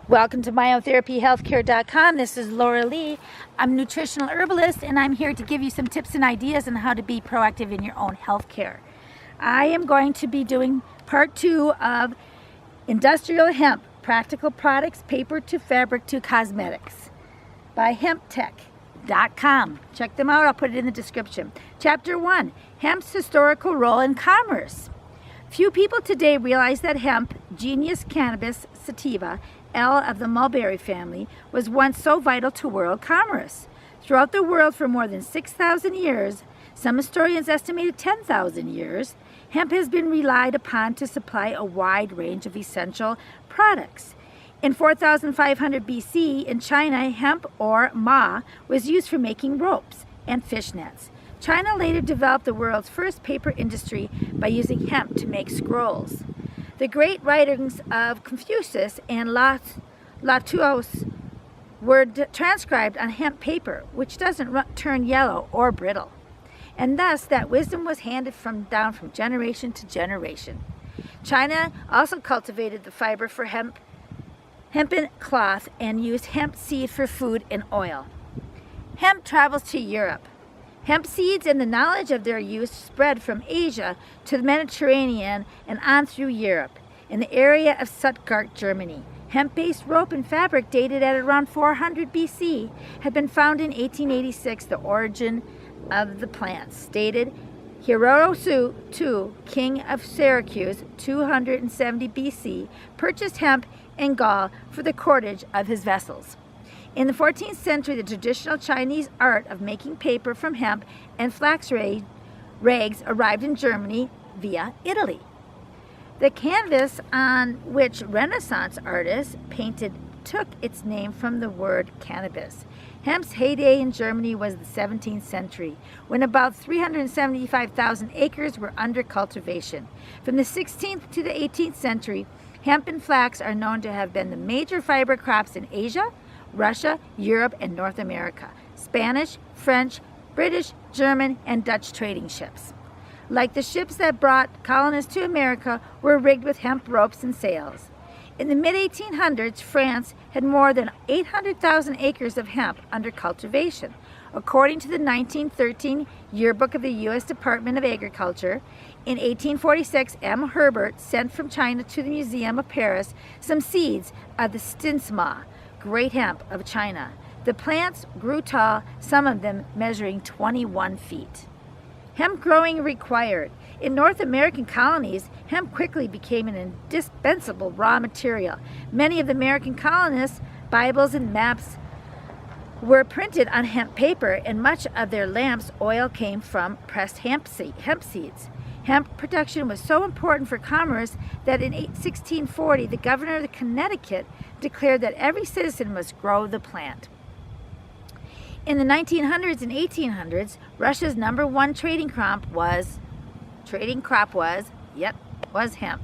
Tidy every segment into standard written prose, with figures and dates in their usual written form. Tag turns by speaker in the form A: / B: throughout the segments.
A: Welcome to myotherapyhealthcare.com. This is Laura Lee. I'm a nutritional herbalist, and I'm here to give you some tips and ideas on how to be proactive in your own healthcare. I am going to be doing part 2 of Industrial Hemp, Practical Products, Paper to Fabric to Cosmetics by HempTech.com. Check them out. I'll put it in the description. Chapter 1, Hemp's Historical Role in Commerce. Few people today realize that hemp, genus Cannabis, sativa, L of the mulberry family, was once so vital to world commerce. Throughout the world for more than 6,000 years, some historians estimated 10,000 years, hemp has been relied upon to supply a wide range of essential products. In 4500 BC, in China, hemp or ma was used for making ropes and fishnets. China later developed the world's first paper industry by using hemp to make scrolls. The great writings of Confucius and Lao Tsu were transcribed on hemp paper, which doesn't turn yellow or brittle. And thus, that wisdom was handed down from generation to generation. China also cultivated the fiber for hempen cloth and used hemp seed for food and oil. Hemp travels to Europe. Hemp seeds and the knowledge of their use spread from Asia to the Mediterranean and on through Europe. In the area of Stuttgart, Germany, hemp-based rope and fabric dated at around 400 BC had been found in 1886. The origin of the plants stated Hiero II, king of Syracuse, 270 BC, purchased hemp in Gaul for the cordage of his vessels. In the 14th century, the traditional Chinese art of making paper from hemp and flax rags arrived in Germany via Italy. The canvas on which Renaissance artists painted took its name from the word cannabis. Hemp's heyday in Germany was the 17th century, when about 375,000 acres were under cultivation. From the 16th to the 18th century, hemp and flax are known to have been the major fiber crops in Asia, Russia, Europe, and North America. Spanish, French, British, German, and Dutch trading ships, like the ships that brought colonists to America, were rigged with hemp ropes and sails. In the mid-1800s, France had more than 800,000 acres of hemp under cultivation. According to the 1913 Yearbook of the U.S. Department of Agriculture, in 1846, M. Herbert sent from China to the Museum of Paris some seeds of the stinsma, great hemp of China. The plants grew tall, some of them measuring 21 feet. Hemp growing required. In North American colonies, hemp quickly became an indispensable raw material. Many of the American colonists' Bibles and maps were printed on hemp paper, and much of their lamps' oil came from pressed hemp seeds. Hemp production was so important for commerce that in 1640, the governor of Connecticut declared that every citizen must grow the plant. In the 1900s and 1800s, Russia's number one trading crop was hemp,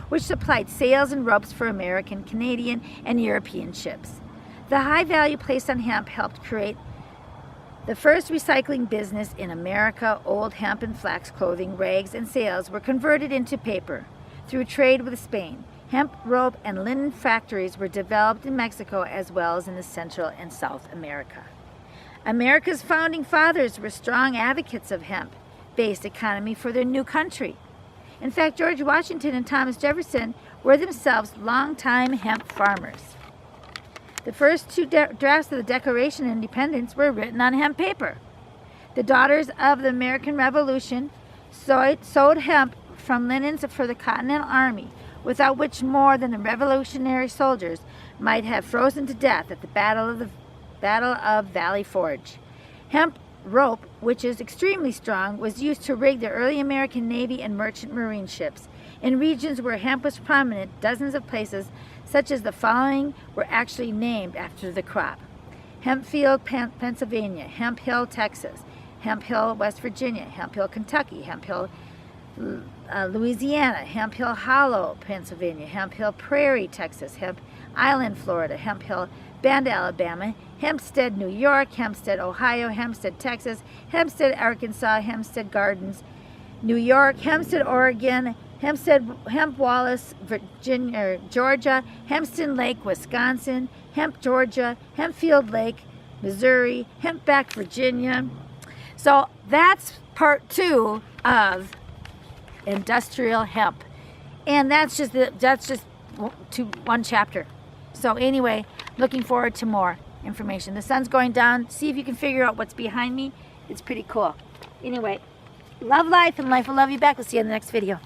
A: which supplied sails and ropes for American, Canadian, and European ships. The high value placed on hemp helped create the first recycling business in America. Old hemp and flax clothing, rags, and sails were converted into paper through trade with Spain. Hemp, rope, and linen factories were developed in Mexico as well as in the Central and South America. America's founding fathers were strong advocates of hemp-based economy for their new country. In fact, George Washington and Thomas Jefferson were themselves longtime hemp farmers. The first two drafts of the Declaration of Independence were written on hemp paper. The daughters of the American Revolution sewed hemp from linens for the Continental Army, without which more than the Revolutionary soldiers might have frozen to death at the Battle of Valley Forge. Hemp rope, which is extremely strong, was used to rig the early American Navy and merchant marine ships. In regions where hemp was prominent, dozens of places, such as the following, were actually named after the crop: Hempfield, Pennsylvania; Hemp Hill, Texas; Hemp Hill, West Virginia; Hemp Hill, Kentucky; Hemp Hill, Louisiana; Hemp Hill Hollow, Pennsylvania; Hemp Hill Prairie, Texas; Hemp Island, Florida; Hemp Hill Bend, Alabama; Hempstead, New York; Hempstead, Ohio; Hempstead, Texas; Hempstead, Arkansas; Hempstead Gardens, New York; Hempstead, Oregon; Hemp Wallace, Virginia, or Georgia, Hempstead Lake, Wisconsin, Hemp, Georgia, Hempfield Lake, Missouri, Hempback, Virginia. So that's part 2 of industrial hemp, and that's just one chapter. So anyway, looking forward to more information. The sun's going down. See if you can figure out what's behind me. It's pretty cool. Anyway, love life, and life will love you back. We'll see you in the next video.